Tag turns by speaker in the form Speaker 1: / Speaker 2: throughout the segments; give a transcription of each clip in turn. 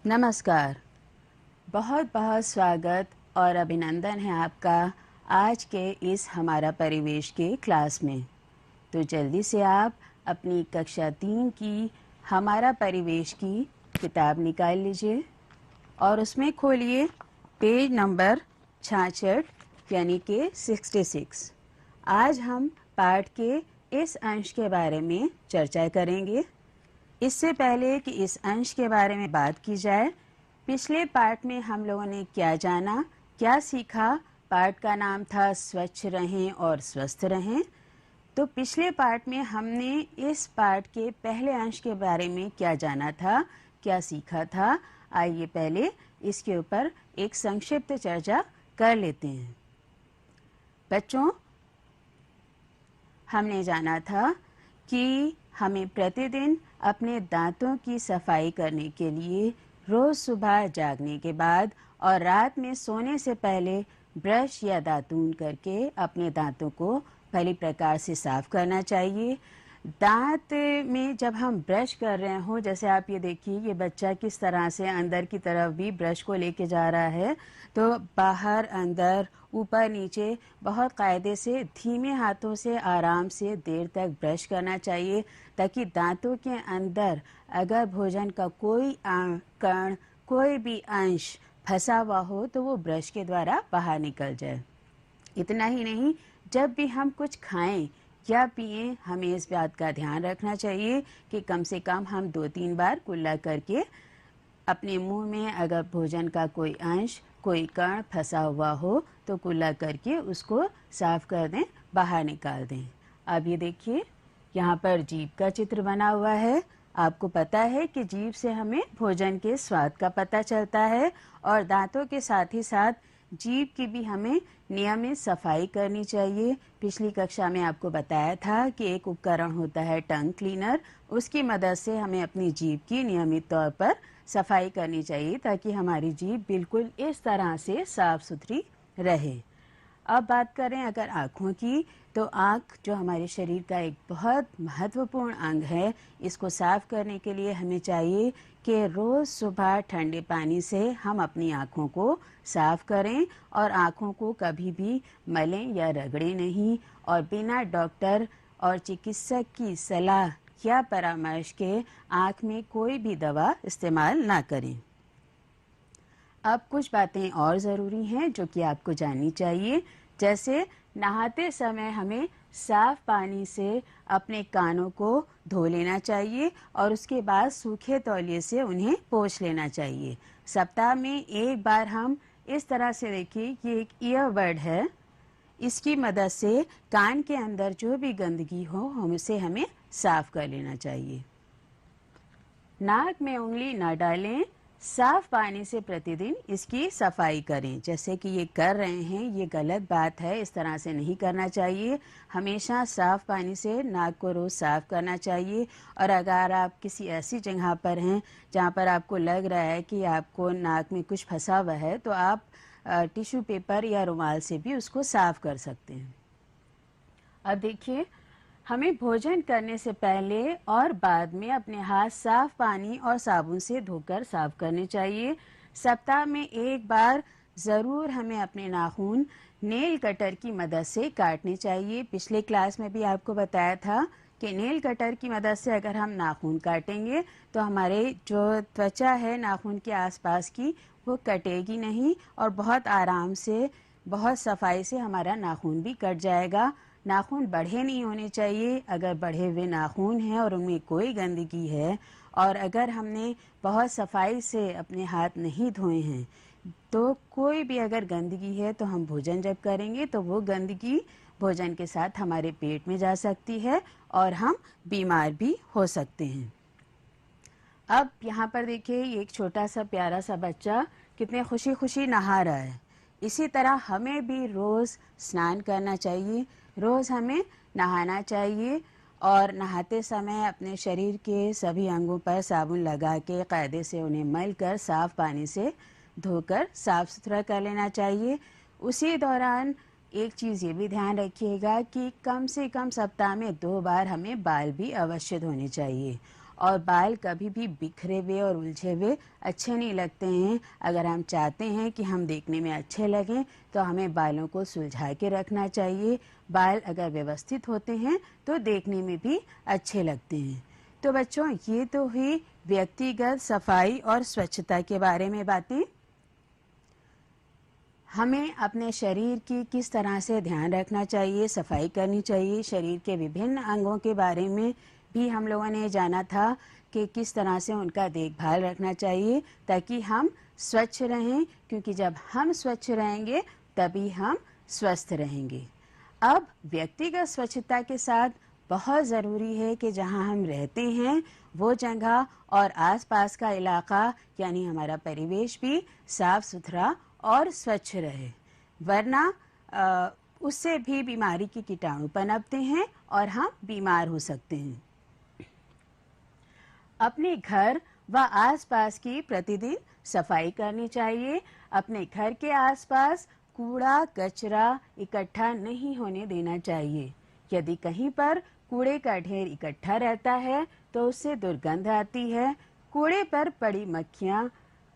Speaker 1: नमस्कार। बहुत बहुत स्वागत और अभिनंदन है आपका आज के इस हमारा परिवेश के क्लास में। तो जल्दी से आप अपनी कक्षा 3 की हमारा परिवेश की किताब निकाल लीजिए और उसमें खोलिए पेज नंबर 66 यानी कि 66। आज हम पाठ के इस अंश के बारे में चर्चा करेंगे। इससे पहले कि इस अंश के बारे में बात की जाए, पिछले पाठ में हम लोगों ने क्या जाना, क्या सीखा। पाठ का नाम था स्वच्छ रहें और स्वस्थ रहें। तो पिछले पाठ में हमने इस पाठ के पहले अंश के बारे में क्या जाना था, क्या सीखा था। आइए पहले इसके ऊपर एक संक्षिप्त चर्चा कर लेते हैं। बच्चों, हमने जाना था कि हमें प्रतिदिन अपने दांतों की सफाई करने के लिए रोज सुबह जागने के बाद और रात में सोने से पहले ब्रश या दातून करके अपने दांतों को भली प्रकार से साफ करना चाहिए। दांत में जब हम ब्रश कर रहे हो, जैसे आप ये देखिए, ये बच्चा किस तरह से अंदर की तरफ भी ब्रश को लेके जा रहा है। तो बाहर अंदर ऊपर नीचे बहुत कायदे से धीमे हाथों से आराम से देर तक ब्रश करना चाहिए, ताकि दांतों के अंदर अगर भोजन का कोई कण, कोई भी अंश फंसा हुआ हो तो वो ब्रश के द्वारा बाहर निकल जाए। इतना ही नहीं, जब भी हम कुछ खाएं या पिएं, हमें इस बात का ध्यान रखना चाहिए कि कम से कम हम 2-3 बार कुल्ला करके अपने मुंह में अगर भोजन का कोई अंश, कोई कण फंसा हुआ हो तो कुल्ला करके उसको साफ कर दें, बाहर निकाल दें। अब ये देखिए, यहाँ पर जीभ का चित्र बना हुआ है। आपको पता है कि जीभ से हमें भोजन के स्वाद का पता चलता है और दांतों के साथ ही साथ जीभ की भी हमें नियमित सफाई करनी चाहिए। पिछली कक्षा में आपको बताया था कि एक उपकरण होता है टंग क्लीनर, उसकी मदद से हमें अपनी जीभ की नियमित तौर पर सफाई करनी चाहिए, ताकि हमारी जीभ बिल्कुल इस तरह से साफ सुथरी रहे। अब बात करें अगर आँखों की, तो आँख जो हमारे शरीर का एक बहुत महत्वपूर्ण अंग है, इसको साफ करने के लिए हमें चाहिए कि रोज़ सुबह ठंडे पानी से हम अपनी आँखों को साफ करें और आँखों को कभी भी मलें या रगड़ें नहीं, और बिना डॉक्टर और चिकित्सक की सलाह या परामर्श के आँख में कोई भी दवा इस्तेमाल ना करें। अब कुछ बातें और ज़रूरी हैं जो कि आपको जाननी चाहिए, जैसे नहाते समय हमें साफ पानी से अपने कानों को धो लेना चाहिए और उसके बाद सूखे तौलिए से उन्हें पोंछ लेना चाहिए। सप्ताह में एक बार हम इस तरह से, देखिए ये एक ईयरबड है, इसकी मदद से कान के अंदर जो भी गंदगी हो उसे हमें साफ कर लेना चाहिए। नाक में उंगली न डालें, साफ पानी से प्रतिदिन इसकी सफाई करें। जैसे कि ये कर रहे हैं, ये गलत बात है, इस तरह से नहीं करना चाहिए। हमेशा साफ पानी से नाक को रोज साफ करना चाहिए। और अगर आप किसी ऐसी जगह पर हैं जहाँ पर आपको लग रहा है कि आपको नाक में कुछ फंसा हुआ है, तो आप टिश्यू पेपर या रुमाल से भी उसको साफ कर सकते हैं। अब देखिए, हमें भोजन करने से पहले और बाद में अपने हाथ साफ पानी और साबुन से धोकर साफ करने चाहिए। सप्ताह में एक बार ज़रूर हमें अपने नाखून नेल कटर की मदद से काटने चाहिए। पिछले क्लास में भी आपको बताया था कि नेल कटर की मदद से अगर हम नाखून काटेंगे तो हमारे जो त्वचा है नाखून के आसपास की, वो कटेगी नहीं और बहुत आराम से, बहुत सफाई से हमारा नाखून भी कट जाएगा। नाखून बढ़े नहीं होने चाहिए। अगर बढ़े हुए नाखून हैं और उनमें कोई गंदगी है और अगर हमने बहुत सफाई से अपने हाथ नहीं धोए हैं, तो कोई भी अगर गंदगी है तो हम भोजन जब करेंगे तो वो गंदगी भोजन के साथ हमारे पेट में जा सकती है और हम बीमार भी हो सकते हैं। अब यहाँ पर देखिए, ये एक छोटा सा प्यारा सा बच्चा कितने खुशी खुशी नहा रहा है। इसी तरह हमें भी रोज़ स्नान करना चाहिए, रोज़ हमें नहाना चाहिए और नहाते समय अपने शरीर के सभी अंगों पर साबुन लगा के कायदे से उन्हें मल कर साफ पानी से धोकर साफ सुथरा कर लेना चाहिए। उसी दौरान एक चीज़ ये भी ध्यान रखिएगा कि कम से कम सप्ताह में 2 बार हमें बाल भी अवश्य धोने चाहिए। और बाल कभी भी बिखरे हुए और उलझे हुए अच्छे नहीं लगते हैं। अगर हम चाहते हैं कि हम देखने में अच्छे लगें तो हमें बालों को सुलझा के रखना चाहिए। बाल अगर व्यवस्थित होते हैं तो देखने में भी अच्छे लगते हैं। तो बच्चों, ये तो हुई व्यक्तिगत सफाई और स्वच्छता के बारे में बातें। हमें अपने शरीर की किस तरह से ध्यान रखना चाहिए, सफाई करनी चाहिए। शरीर के विभिन्न अंगों के बारे में भी हम लोगों ने जाना था कि किस तरह से उनका देखभाल रखना चाहिए ताकि हम स्वच्छ रहें, क्योंकि जब हम स्वच्छ रहेंगे तभी हम स्वस्थ रहेंगे। अब व्यक्तिगत स्वच्छता के साथ बहुत ज़रूरी है कि जहाँ हम रहते हैं वो जगह और आसपास का इलाका यानी हमारा परिवेश भी साफ सुथरा और स्वच्छ रहे, वरना उससे भी बीमारी के कीटाणु पनपते हैं और हम बीमार हो सकते हैं। अपने घर व आसपास की प्रतिदिन सफाई करनी चाहिए। अपने घर के आसपास कूड़ा कचरा इकट्ठा नहीं होने देना चाहिए। यदि कहीं पर कूड़े का ढेर इकट्ठा रहता है तो उससे दुर्गंध आती है। कूड़े पर पड़ी मक्खियाँ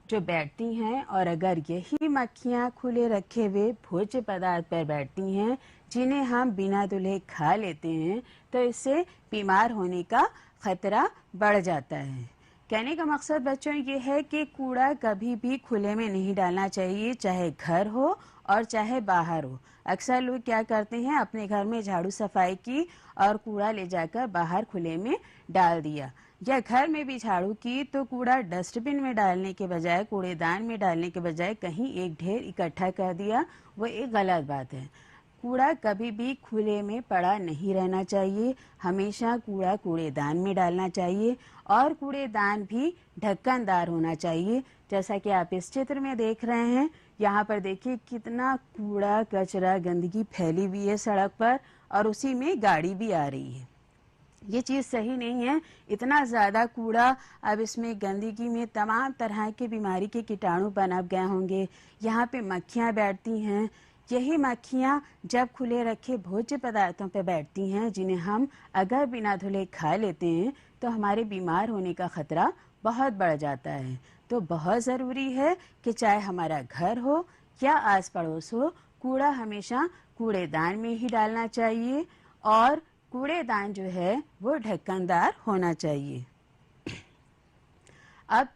Speaker 1: जो बैठती हैं, और अगर यही मक्खियाँ खुले रखे हुए भोज्य पदार्थ पर बैठती हैं जिन्हें हम बिना धुले खा लेते हैं, तो इससे बीमार होने का खतरा बढ़ जाता है। कहने का मकसद बच्चों ये है कि कूड़ा कभी भी खुले में नहीं डालना चाहिए, चाहे घर हो और चाहे बाहर हो। अक्सर लोग क्या करते हैं, अपने घर में झाड़ू सफाई की और कूड़ा ले जाकर बाहर खुले में डाल दिया, या घर में भी झाड़ू की तो कूड़ा डस्टबिन में डालने के बजाय, कूड़ेदान में डालने के बजाय कहीं एक ढेर इकट्ठा कर दिया। वो एक गलत बात है। कूड़ा कभी भी खुले में पड़ा नहीं रहना चाहिए, हमेशा कूड़ा कूड़ेदान में डालना चाहिए, और कूड़ेदान भी ढक्कनदार होना चाहिए। जैसा कि आप इस चित्र में देख रहे हैं, यहाँ पर देखिए कितना कूड़ा कचरा गंदगी फैली हुई है सड़क पर, और उसी में गाड़ी भी आ रही है। ये चीज़ सही नहीं है। इतना ज़्यादा कूड़ा, अब इसमें गंदगी में तमाम तरह के बीमारी के कीटाणु पनप गए होंगे। यहाँ पे मक्खियाँ बैठती हैं। यही मक्खियाँ जब खुले रखे भोज्य पदार्थों पर बैठती हैं जिन्हें हम अगर बिना धुले खा लेते हैं तो हमारे बीमार होने का खतरा बहुत बढ़ जाता है। तो बहुत ज़रूरी है कि चाहे हमारा घर हो या आस पड़ोस हो, कूड़ा हमेशा कूड़ेदान में ही डालना चाहिए, और कूड़ेदान जो है वो ढक्कनदार होना चाहिए। अब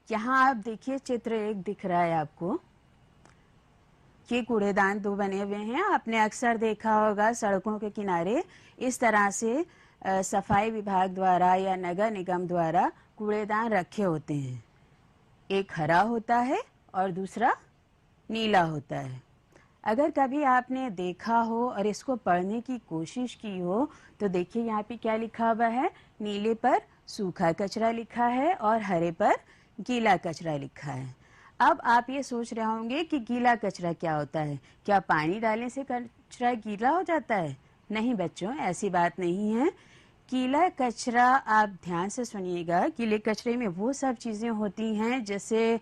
Speaker 1: यहाँ आप देखिए, चित्र एक दिख रहा है आपको। ये कूड़ेदान दो बने हुए हैं। आपने अक्सर देखा होगा सड़कों के किनारे इस तरह से सफाई विभाग द्वारा या नगर निगम द्वारा कूड़ेदान रखे होते हैं। एक हरा होता है और दूसरा नीला होता है। अगर कभी आपने देखा हो और इसको पढ़ने की कोशिश की हो तो देखिए यहाँ पे क्या लिखा हुआ है। नीले पर सूखा कचरा लिखा है और हरे पर गीला कचरा लिखा है। अब आप ये सोच रहे होंगे कि गीला कचरा क्या होता है, क्या पानी डालने से कचरा गीला हो जाता है? नहीं बच्चों, ऐसी बात नहीं है। गीला कचरा, आप ध्यान से सुनिएगा, गीले कचरे में वो सब चीज़ें होती हैं जैसे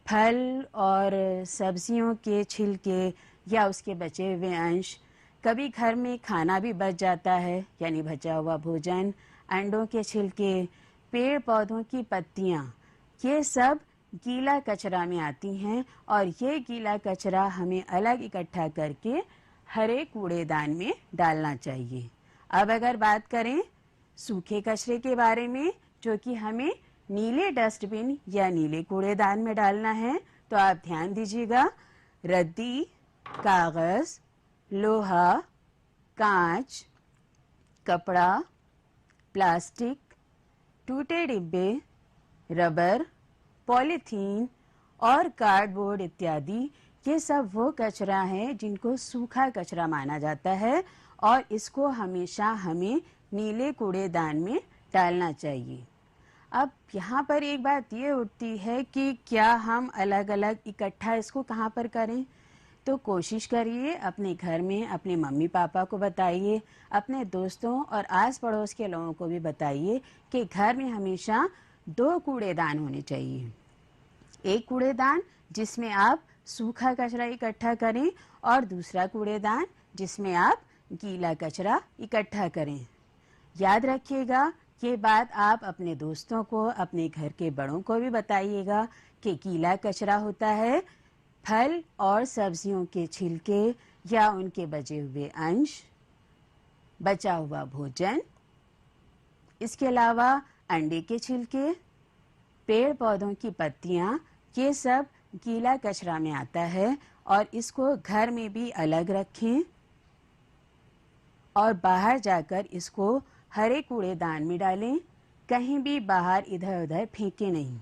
Speaker 1: फल और सब्जियों के छिलके या उसके बचे हुए अंश। कभी घर में खाना भी बच जाता है यानी बचा हुआ भोजन, अंडों के छिलके, पेड़ पौधों की पत्तियाँ, ये सब गीला कचरा में आती हैं, और ये गीला कचरा हमें अलग इकट्ठा करके हरे कूड़ेदान में डालना चाहिए। अब अगर बात करें सूखे कचरे के बारे में, जो कि हमें नीले डस्टबिन या नीले कूड़ेदान में डालना है, तो आप ध्यान दीजिएगा। रद्दी, कागज, लोहा, कांच, कपड़ा, प्लास्टिक, टूटे डिब्बे, रबर, पॉलीथीन और कार्डबोर्ड इत्यादि, ये सब वो कचरा है जिनको सूखा कचरा माना जाता है, और इसको हमेशा हमें नीले कूड़ेदान में डालना चाहिए। अब यहाँ पर एक बात ये उठती है कि क्या हम अलग अलग इकट्ठा इसको कहाँ पर करें? तो कोशिश करिए अपने घर में अपने मम्मी पापा को बताइए, अपने दोस्तों और आस पड़ोस के लोगों को भी बताइए कि घर में हमेशा 2 कूड़ेदान होने चाहिए। एक कूड़ेदान जिसमें आप सूखा कचरा इकट्ठा करें, और दूसरा कूड़ेदान जिसमें आप गीला कचरा इकट्ठा करें। याद रखिएगा ये बात आप अपने दोस्तों को, अपने घर के बड़ों को भी बताइएगा कि गीला कचरा होता है फल और सब्जियों के छिलके या उनके बचे हुए अंश, बचा हुआ भोजन, इसके अलावा अंडे के छिलके, पेड़ पौधों की पत्तियां, ये सब गीला कचरा में आता है और इसको घर में भी अलग रखें और बाहर जाकर इसको हरे कूड़ेदान में डालें, कहीं भी बाहर इधर उधर फेंके नहीं।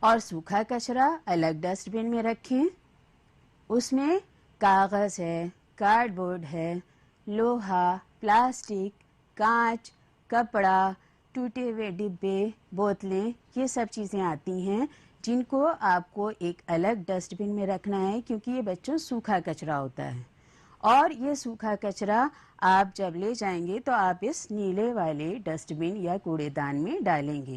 Speaker 1: और सूखा कचरा अलग डस्टबिन में रखें, उसमें कागज़ है, कार्डबोर्ड है, लोहा, प्लास्टिक, कांच, कपड़ा, टूटे हुए डिब्बे, बोतलें, ये सब चीज़ें आती हैं जिनको आपको एक अलग डस्टबिन में रखना है, क्योंकि ये बच्चों सूखा कचरा होता है। और ये सूखा कचरा आप जब ले जाएंगे तो आप इस नीले वाले डस्टबिन या कूड़ेदान में डालेंगे।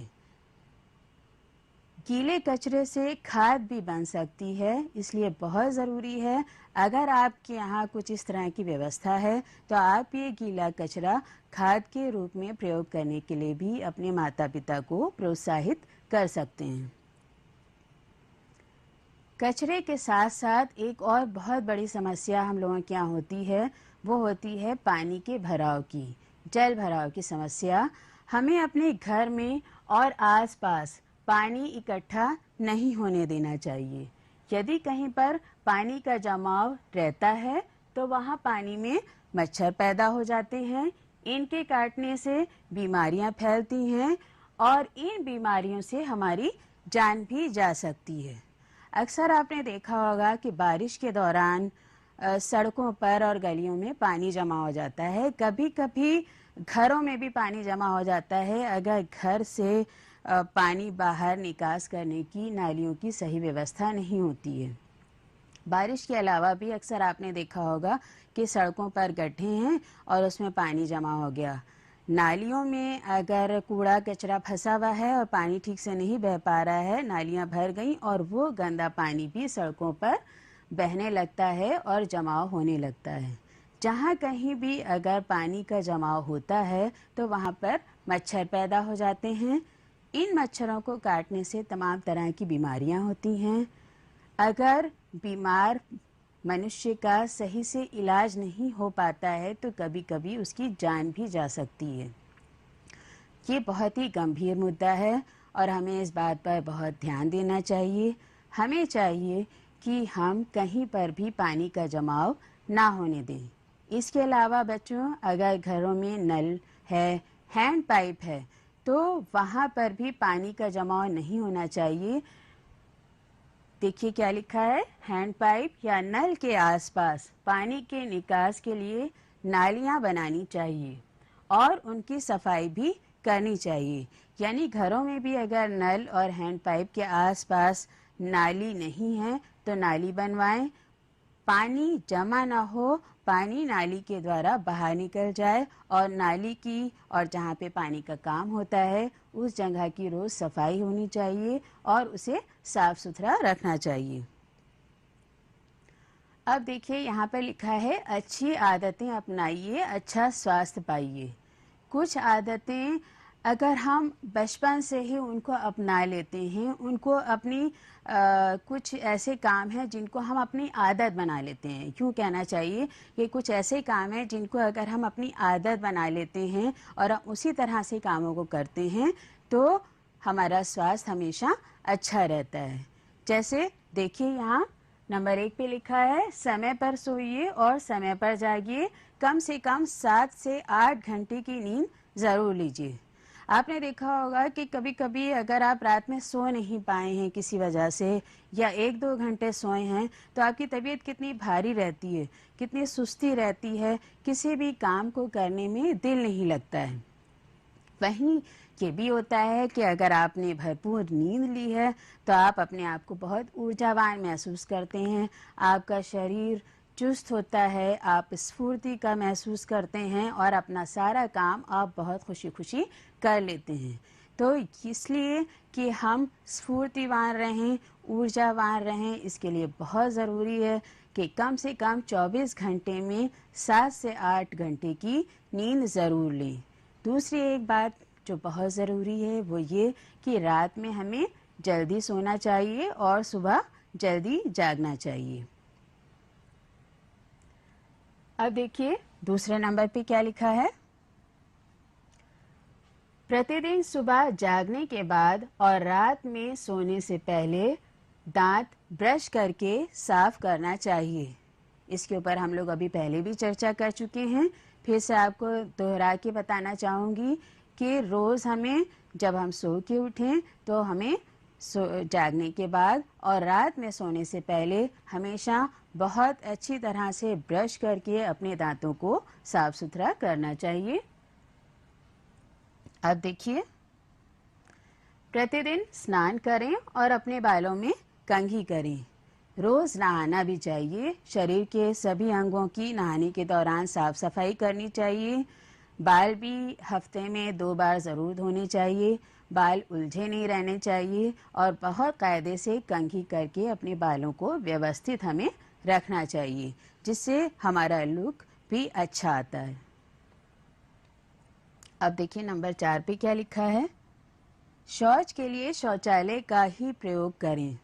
Speaker 1: गीले कचरे से खाद भी बन सकती है, इसलिए बहुत ज़रूरी है अगर आपके यहाँ कुछ इस तरह की व्यवस्था है तो आप ये गीला कचरा खाद के रूप में प्रयोग करने के लिए भी अपने माता पिता को प्रोत्साहित कर सकते हैं। कचरे के साथ साथ एक और बहुत बड़ी समस्या हम लोगों के यहाँ होती है, वो होती है पानी के भराव की, जल भराव की समस्या। हमें अपने घर में और आसपास पानी इकट्ठा नहीं होने देना चाहिए। यदि कहीं पर पानी का जमाव रहता है तो वहाँ पानी में मच्छर पैदा हो जाते हैं, इनके काटने से बीमारियाँ फैलती हैं और इन बीमारियों से हमारी जान भी जा सकती है। अक्सर आपने देखा होगा कि बारिश के दौरान सड़कों पर और गलियों में पानी जमा हो जाता है, कभी कभी घरों में भी पानी जमा हो जाता है अगर घर से पानी बाहर निकास करने की नालियों की सही व्यवस्था नहीं होती है। बारिश के अलावा भी अक्सर आपने देखा होगा कि सड़कों पर गड्ढे हैं और उसमें पानी जमा हो गया। नालियों में अगर कूड़ा कचरा फंसा हुआ है और पानी ठीक से नहीं बह पा रहा है, नालियां भर गई और वो गंदा पानी भी सड़कों पर बहने लगता है और जमाव होने लगता है। जहाँ कहीं भी अगर पानी का जमाव होता है तो वहाँ पर मच्छर पैदा हो जाते हैं। इन मच्छरों को काटने से तमाम तरह की बीमारियाँ होती हैं। अगर बीमार मनुष्य का सही से इलाज नहीं हो पाता है तो कभी कभी उसकी जान भी जा सकती है। ये बहुत ही गंभीर मुद्दा है और हमें इस बात पर बहुत ध्यान देना चाहिए। हमें चाहिए कि हम कहीं पर भी पानी का जमाव ना होने दें। इसके अलावा बच्चों, अगर घरों में नल है, हैंड पाइप है, तो वहाँ पर भी पानी का जमाव नहीं होना चाहिए। देखिए क्या लिखा है, हैंड पाइप या नल के आसपास पानी के निकास के लिए नालियां बनानी चाहिए और उनकी सफाई भी करनी चाहिए। यानी घरों में भी अगर नल और हैंड पाइप के आसपास नाली नहीं है तो नाली बनवाएं, पानी जमा ना हो, पानी नाली के द्वारा बाहर निकल जाए और नाली की और जहाँ पे पानी का काम होता है उस जगह की रोज सफाई होनी चाहिए और उसे साफ सुथरा रखना चाहिए। अब देखिए यहाँ पर लिखा है, अच्छी आदतें अपनाइए, अच्छा स्वास्थ्य पाइए। कुछ आदतें अगर हम बचपन से ही उनको अपना लेते हैं, उनको अपनी कुछ ऐसे काम हैं जिनको हम अपनी आदत बना लेते हैं, क्यों कहना चाहिए कि कुछ ऐसे काम हैं जिनको अगर हम अपनी आदत बना लेते हैं और हम उसी तरह से कामों को करते हैं तो हमारा स्वास्थ्य हमेशा अच्छा रहता है। जैसे देखिए यहाँ नंबर 1 पे लिखा है, समय पर सोइए और समय पर जागिए, कम से कम 7 से 8 घंटे की नींद ज़रूर लीजिए। आपने देखा होगा कि कभी कभी अगर आप रात में सो नहीं पाए हैं किसी वजह से या 1-2 घंटे सोए हैं तो आपकी तबीयत कितनी भारी रहती है, कितनी सुस्ती रहती है, किसी भी काम को करने में दिल नहीं लगता है। वहीं ये भी होता है कि अगर आपने भरपूर नींद ली है तो आप अपने आप को बहुत ऊर्जावान महसूस करते हैं, आपका शरीर चुस्त होता है, आप स्फूर्ति का महसूस करते हैं और अपना सारा काम आप बहुत खुशी खुशी कर लेते हैं। तो इसलिए कि हम स्फूर्तिवान रहें, ऊर्जावान रहें, इसके लिए बहुत ज़रूरी है कि कम से कम 24 घंटे में 7 से 8 घंटे की नींद ज़रूर लें। दूसरी एक बात जो बहुत ज़रूरी है वो ये कि रात में हमें जल्दी सोना चाहिए और सुबह जल्दी जागना चाहिए। अब देखिए दूसरे नंबर पे क्या लिखा है। प्रतिदिन सुबह जागने के बाद और रात में सोने से पहले दांत ब्रश करके साफ करना चाहिए। इसके ऊपर हम लोग अभी पहले भी चर्चा कर चुके हैं। फिर से आपको दोहरा के बताना चाहूँगी कि रोज़ हमें जब हम सो के उठें तो हमें जागने के बाद और रात में सोने से पहले हमेशा बहुत अच्छी तरह से ब्रश करके अपने दांतों को साफ सुथरा करना चाहिए। अब देखिए, प्रतिदिन स्नान करें और अपने बालों में कंघी करें। रोज नहाना भी चाहिए। शरीर के सभी अंगों की नहाने के दौरान साफ सफाई करनी चाहिए। बाल भी हफ्ते में 2 बार ज़रूर धोने चाहिए। बाल उलझे नहीं रहने चाहिए और बहुत कायदे से कंघी करके अपने बालों को व्यवस्थित हमें रखना चाहिए, जिससे हमारा लुक भी अच्छा आता है। अब देखिए नंबर 4 पे क्या लिखा है। शौच के लिए शौचालय का ही प्रयोग करें।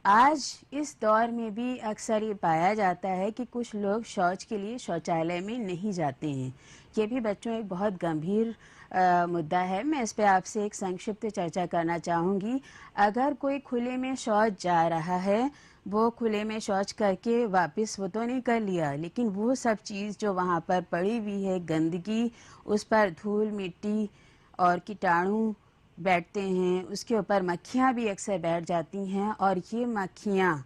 Speaker 1: आज इस दौर में भी अक्सर ये पाया जाता है कि कुछ लोग शौच के लिए शौचालय में नहीं जाते हैं। ये भी बच्चों एक बहुत गंभीर मुद्दा है। मैं इस पे आपसे एक संक्षिप्त चर्चा करना चाहूँगी। अगर कोई खुले में शौच जा रहा है, वो खुले में शौच करके वापस वो तो नहीं कर लिया, लेकिन वो सब चीज़ जो वहाँ पर पड़ी हुई है, गंदगी, उस पर धूल मिट्टी और कीटाणु बैठते हैं, उसके ऊपर मक्खियाँ भी अक्सर बैठ जाती हैं और ये मक्खियाँ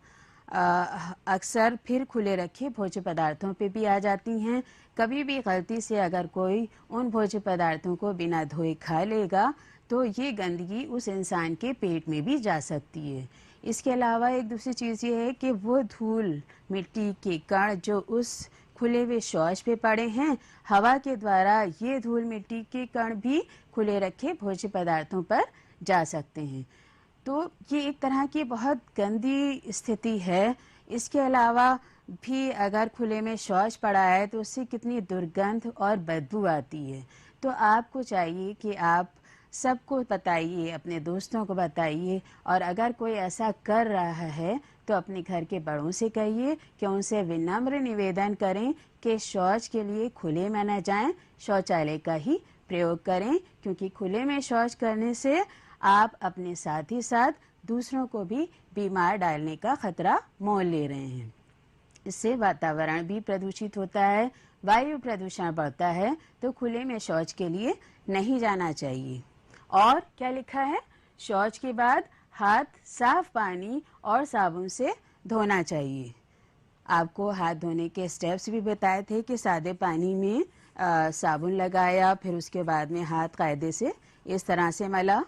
Speaker 1: अक्सर फिर खुले रखे भोज्य पदार्थों पे भी आ जाती हैं। कभी भी गलती से अगर कोई उन भोज्य पदार्थों को बिना धोए खा लेगा तो ये गंदगी उस इंसान के पेट में भी जा सकती है। इसके अलावा एक दूसरी चीज़ ये है कि वो धूल मिट्टी के कण जो उस खुले हुए शौच पे पड़े हैं, हवा के द्वारा ये धूल मिट्टी के कण भी खुले रखे भोज्य पदार्थों पर जा सकते हैं। तो ये एक तरह की बहुत गंदी स्थिति है। इसके अलावा भी अगर खुले में शौच पड़ा है तो उससे कितनी दुर्गंध और बदबू आती है। तो आपको चाहिए कि आप सबको बताइए, अपने दोस्तों को बताइए, और अगर कोई ऐसा कर रहा है तो अपने घर के बड़ों से कहिए कि उनसे विनम्र निवेदन करें कि शौच के लिए खुले में न जाएं, शौचालय का ही प्रयोग करें, क्योंकि खुले में शौच करने से आप अपने साथ ही साथ दूसरों को भी बीमार डालने का खतरा मोल ले रहे हैं। इससे वातावरण भी प्रदूषित होता है, वायु प्रदूषण बढ़ता है। तो खुले में शौच के लिए नहीं जाना चाहिए। और क्या लिखा है, शौच के बाद हाथ साफ पानी और साबुन से धोना चाहिए। आपको हाथ धोने के स्टेप्स भी बताए थे कि सादे पानी में साबुन लगाया, फिर उसके बाद में हाथ कायदे से इस तरह से मला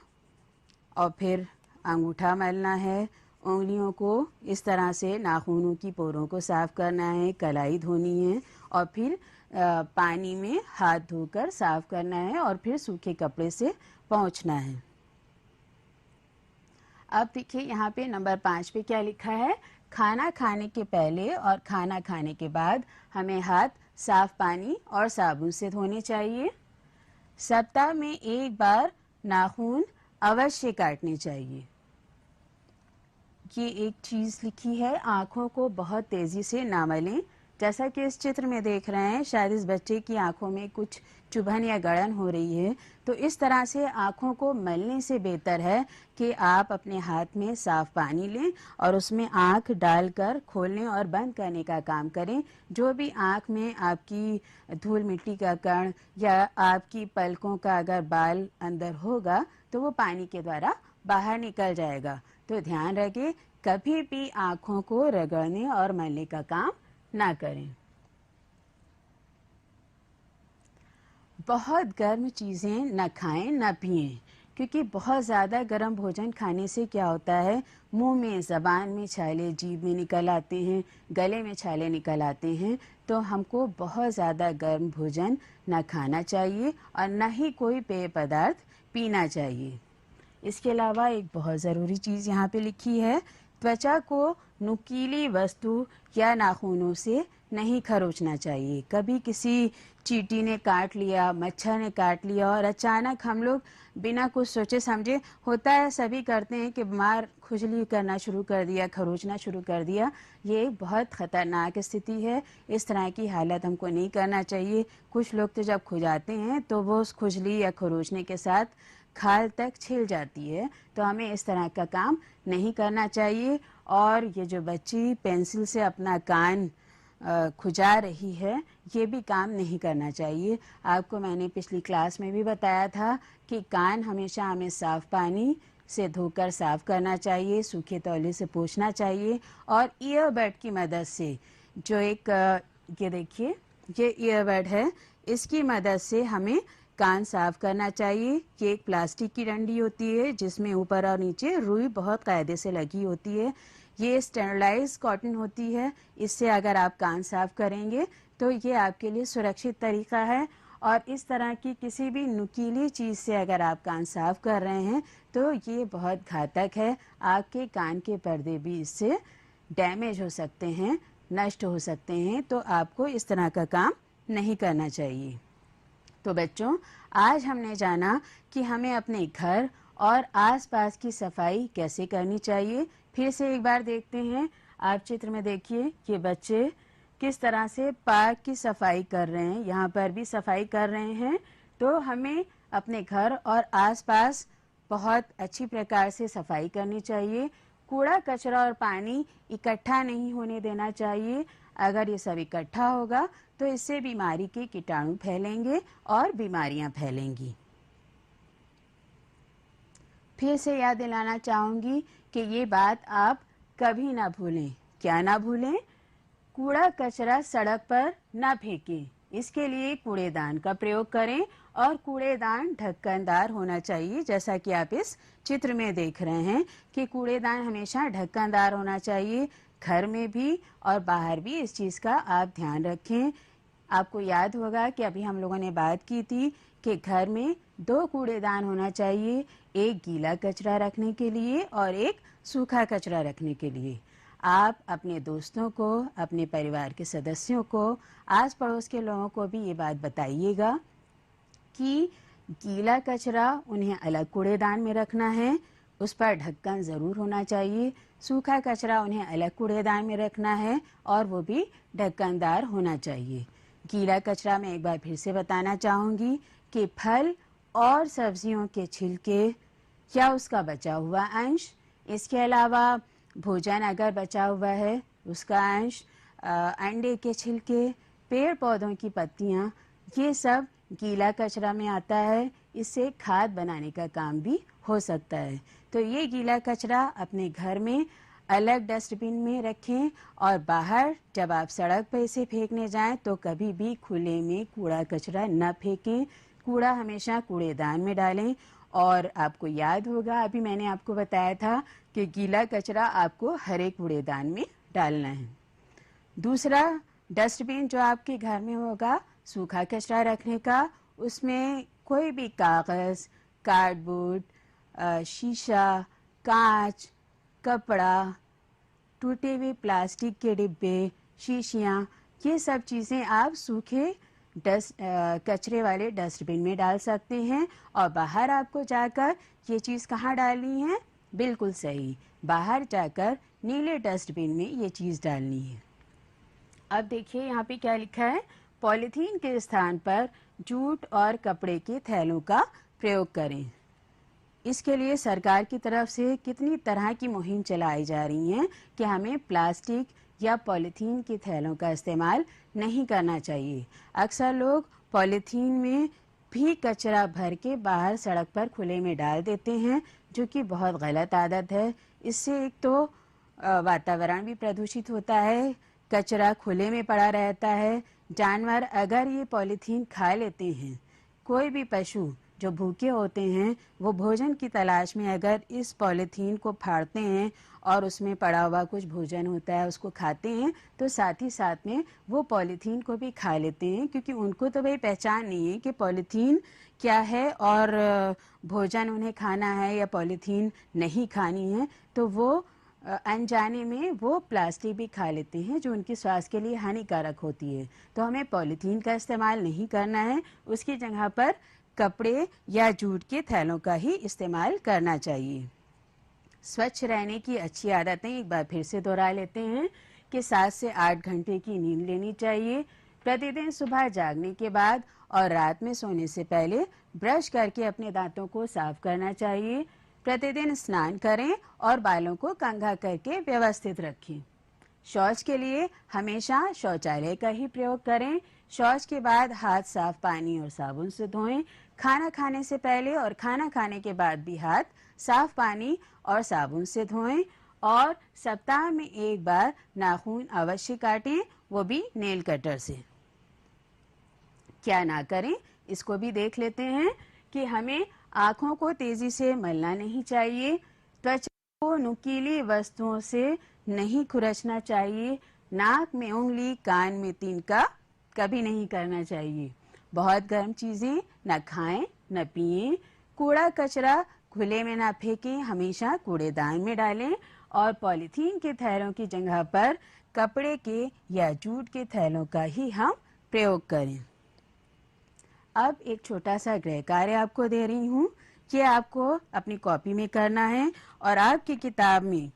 Speaker 1: और फिर अंगूठा मलना है। उंगलियों को इस तरह से नाखूनों की पोरों को साफ करना है, कलाई धोनी है और फिर पानी में हाथ धोकर साफ करना है और फिर सूखे कपड़े से पोंछना है। अब देखिए यहाँ पे नंबर 5 पे क्या लिखा है। खाना खाने के पहले और खाना खाने के बाद हमें हाथ साफ पानी और साबुन से धोने चाहिए। सप्ताह में एक बार नाखून अवश्य काटने चाहिए। ये एक चीज़ लिखी है, आँखों को बहुत तेज़ी से ना मलें। जैसा कि इस चित्र में देख रहे हैं, शायद इस बच्चे की आँखों में कुछ चुभन या गड़न हो रही है। तो इस तरह से आँखों को मलने से बेहतर है कि आप अपने हाथ में साफ पानी लें और उसमें आँख डालकर खोलने और बंद करने का काम करें। जो भी आँख में आपकी धूल मिट्टी का कण या आपकी पलकों का अगर बाल अंदर होगा तो वो पानी के द्वारा बाहर निकल जाएगा। तो ध्यान रखें, कभी भी आँखों को रगड़ने और मलने का काम ना करें। बहुत गर्म चीज़ें न खाएं न पिएं, क्योंकि बहुत ज़्यादा गर्म भोजन खाने से क्या होता है, मुंह में, ज़बान में छाले, जीभ में निकल आते हैं, गले में छाले निकल आते हैं। तो हमको बहुत ज़्यादा गर्म भोजन न खाना चाहिए और न ही कोई पेय पदार्थ पीना चाहिए। इसके अलावा एक बहुत ज़रूरी चीज़ यहाँ पे लिखी है, त्वचा को नुकीली वस्तु या नाखूनों से नहीं खरोचना चाहिए। कभी किसी चींटी ने काट लिया, मच्छर ने काट लिया और अचानक हम लोग बिना कुछ सोचे समझे, होता है सभी करते हैं कि बीमार खुजली करना शुरू कर दिया, खरोचना शुरू कर दिया। ये एक बहुत ख़तरनाक स्थिति है। इस तरह की हालत हमको नहीं करना चाहिए। कुछ लोग तो जब खुजाते हैं तो वो उस खुजली या खरोचने के साथ खाल तक छिल जाती है। तो हमें इस तरह का काम नहीं करना चाहिए। और ये जो बच्ची पेंसिल से अपना कान खुजा रही है, ये भी काम नहीं करना चाहिए। आपको मैंने पिछली क्लास में भी बताया था कि कान हमेशा हमें साफ पानी से धोकर साफ करना चाहिए, सूखे तौलिए से पोंछना चाहिए। और ईयरबड की मदद से, जो एक ये देखिए, ये ईयरबड है, इसकी मदद से हमें कान साफ करना चाहिए। ये एक प्लास्टिक की डंडी होती है जिसमें ऊपर और नीचे रुई बहुत कायदे से लगी होती है। ये स्टेरलाइज कॉटन होती है। इससे अगर आप कान साफ करेंगे तो ये आपके लिए सुरक्षित तरीका है। और इस तरह की किसी भी नुकीली चीज़ से अगर आप कान साफ कर रहे हैं तो ये बहुत घातक है। आपके कान के पर्दे भी इससे डैमेज हो सकते हैं, नष्ट हो सकते हैं। तो आपको इस तरह का काम नहीं करना चाहिए। तो बच्चों, आज हमने जाना कि हमें अपने घर और आसपास की सफाई कैसे करनी चाहिए। फिर से एक बार देखते हैं। आप चित्र में देखिए कि बच्चे किस तरह से पार्क की सफाई कर रहे हैं, यहाँ पर भी सफाई कर रहे हैं। तो हमें अपने घर और आसपास बहुत अच्छी प्रकार से सफाई करनी चाहिए। कूड़ा कचरा और पानी इकट्ठा नहीं होने देना चाहिए। अगर ये सब इकट्ठा होगा तो इससे बीमारी के कीटाणु फैलेंगे और बीमारियां फैलेंगी। फिर से याद दिलाना चाहूँगी कि ये बात आप कभी ना भूलें। क्या ना भूलें? कूड़ा कचरा सड़क पर ना फेंकें। इसके लिए कूड़ेदान का प्रयोग करें और कूड़ेदान ढक्कनदार होना चाहिए। जैसा कि आप इस चित्र में देख रहे हैं कि कूड़ेदान हमेशा ढक्कनदार होना चाहिए। घर में भी और बाहर भी इस चीज़ का आप ध्यान रखें। आपको याद होगा कि अभी हम लोगों ने बात की थी कि घर में 2 कूड़ेदान होना चाहिए, एक गीला कचरा रखने के लिए और एक सूखा कचरा रखने के लिए। आप अपने दोस्तों को, अपने परिवार के सदस्यों को, आस पड़ोस के लोगों को भी ये बात बताइएगा कि गीला कचरा उन्हें अलग कूड़ेदान में रखना है, उस पर ढक्कन ज़रूर होना चाहिए। सूखा कचरा उन्हें अलग कूड़ेदान में रखना है और वो भी ढक्कनदार होना चाहिए। गीला कचरा मैं एक बार फिर से बताना चाहूँगी कि फल और सब्जियों के छिलके या उसका बचा हुआ अंश, इसके अलावा भोजन अगर बचा हुआ है उसका अंश, अंडे के छिलके, पेड़ पौधों की पत्तियाँ, ये सब गीला कचरा में आता है। इससे खाद बनाने का काम भी हो सकता है। तो ये गीला कचरा अपने घर में अलग डस्टबिन में रखें और बाहर जब आप सड़क पर इसे फेंकने जाएं तो कभी भी खुले में कूड़ा कचरा न फेंकें। कूड़ा हमेशा कूड़ेदान में डालें। और आपको याद होगा, अभी मैंने आपको बताया था कि गीला कचरा आपको हरे कूड़ेदान में डालना है। दूसरा डस्टबिन जो आपके घर में होगा सूखा कचरा रखने का, उसमें कोई भी कागज़, कार्डबोर्ड, शीशा, कांच, कपड़ा, टूटे हुए प्लास्टिक के डिब्बे, शीशियाँ, ये सब चीज़ें आप सूखे कचरे वाले डस्टबिन में डाल सकते हैं। और बाहर आपको जाकर ये चीज़ कहाँ डालनी है? बिल्कुल सही, बाहर जाकर नीले डस्टबिन में ये चीज़ डालनी है। अब देखिए यहाँ पे क्या लिखा है, पॉलीथीन के स्थान पर जूट और कपड़े के थैलों का प्रयोग करें। इसके लिए सरकार की तरफ से कितनी तरह की मुहिम चलाई जा रही हैं कि हमें प्लास्टिक या पॉलीथीन के थैलों का इस्तेमाल नहीं करना चाहिए। अक्सर लोग पॉलीथीन में भी कचरा भर के बाहर सड़क पर खुले में डाल देते हैं, जो कि बहुत गलत आदत है। इससे एक तो वातावरण भी प्रदूषित होता है, कचरा खुले में पड़ा रहता है। जानवर अगर ये पॉलीथीन खा लेते हैं, कोई भी पशु जो भूखे होते हैं वो भोजन की तलाश में अगर इस पॉलीथीन को फाड़ते हैं और उसमें पड़ा हुआ कुछ भोजन होता है उसको खाते हैं, तो साथ ही साथ में वो पॉलीथीन को भी खा लेते हैं, क्योंकि उनको तो भाई पहचान नहीं है कि पॉलीथीन क्या है और भोजन उन्हें खाना है या पॉलीथीन नहीं खानी है। तो वो अनजाने में वो प्लास्टिक भी खा लेते हैं जो उनके स्वास्थ्य के लिए हानिकारक होती है। तो हमें पॉलीथीन का इस्तेमाल नहीं करना है, उसकी जगह पर कपड़े या जूट के थैलों का ही इस्तेमाल करना चाहिए। स्वच्छ रहने की अच्छी आदतें एक बार फिर से दोहरा लेते हैं कि 7 से 8 घंटे की नींद लेनी चाहिए। प्रतिदिन सुबह जागने के बाद और रात में सोने से पहले ब्रश करके अपने दांतों को साफ करना चाहिए। प्रतिदिन स्नान करें और बालों को कंघा करके व्यवस्थित रखें। शौच के लिए हमेशा शौचालय का ही प्रयोग करें। शौच के बाद हाथ साफ पानी और साबुन से धोएं। खाना खाने से पहले और खाना खाने के बाद भी हाथ साफ पानी और साबुन से धोएं और सप्ताह में एक बार नाखून अवश्य काटें, वो भी नेल कटर से। क्या ना करें इसको भी देख लेते हैं कि हमें आँखों को तेजी से मलना नहीं चाहिए, त्वचा को नुकीली वस्तुओं से नहीं खुरचना चाहिए, नाक में उंगली, कान में तिनका कभी नहीं करना चाहिए। बहुत गर्म चीजें न खाएं न पिएं, कूड़ा कचरा खुले में ना फेंकें, हमेशा कूड़ेदान में डालें और पॉलीथीन के थैलों की जगह पर कपड़े के या जूट के थैलों का ही हम प्रयोग करें। अब एक छोटा सा गृह कार्य आपको दे रही हूँ कि आपको अपनी कॉपी में करना है और आपकी किताब में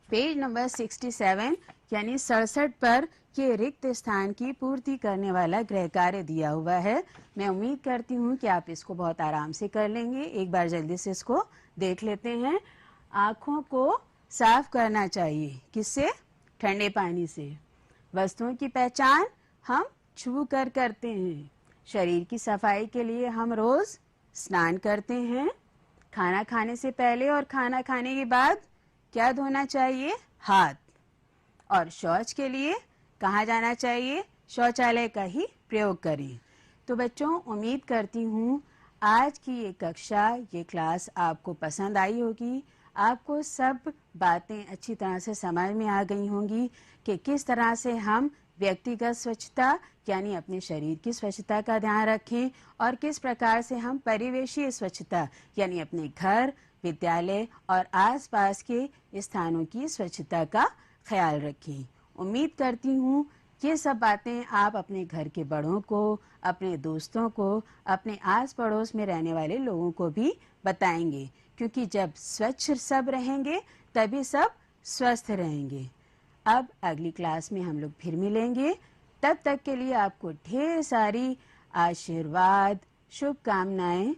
Speaker 1: पेज नंबर 67 यानी 67 पर ये रिक्त स्थान की पूर्ति करने वाला गृह कार्य दिया हुआ है। मैं उम्मीद करती हूँ कि आप इसको बहुत आराम से कर लेंगे। एक बार जल्दी से इसको देख लेते हैं। आँखों को साफ करना चाहिए, किससे? ठंडे पानी से। वस्तुओं की पहचान हम छू कर करते हैं। शरीर की सफाई के लिए हम रोज स्नान करते हैं। खाना खाने से पहले और खाना खाने के बाद क्या धोना चाहिए? हाथ। और शौच के लिए कहाँ जाना चाहिए? शौचालय का ही प्रयोग करें। तो बच्चों, उम्मीद करती हूँ आज की ये कक्षा, ये क्लास आपको पसंद आई होगी। आपको सब बातें अच्छी तरह से समझ में आ गई होंगी कि किस तरह से हम व्यक्तिगत स्वच्छता यानी अपने शरीर की स्वच्छता का ध्यान रखें और किस प्रकार से हम परिवेशीय स्वच्छता यानी अपने घर, विद्यालय और आसपास के स्थानों की स्वच्छता का ख्याल रखें। उम्मीद करती हूँ ये सब बातें आप अपने घर के बड़ों को, अपने दोस्तों को, अपने आस पड़ोस में रहने वाले लोगों को भी बताएंगे, क्योंकि जब स्वच्छ सब रहेंगे तभी सब स्वस्थ रहेंगे। अब अगली क्लास में हम लोग फिर मिलेंगे। तब तक के लिए आपको ढेर सारी आशीर्वाद, शुभकामनाएं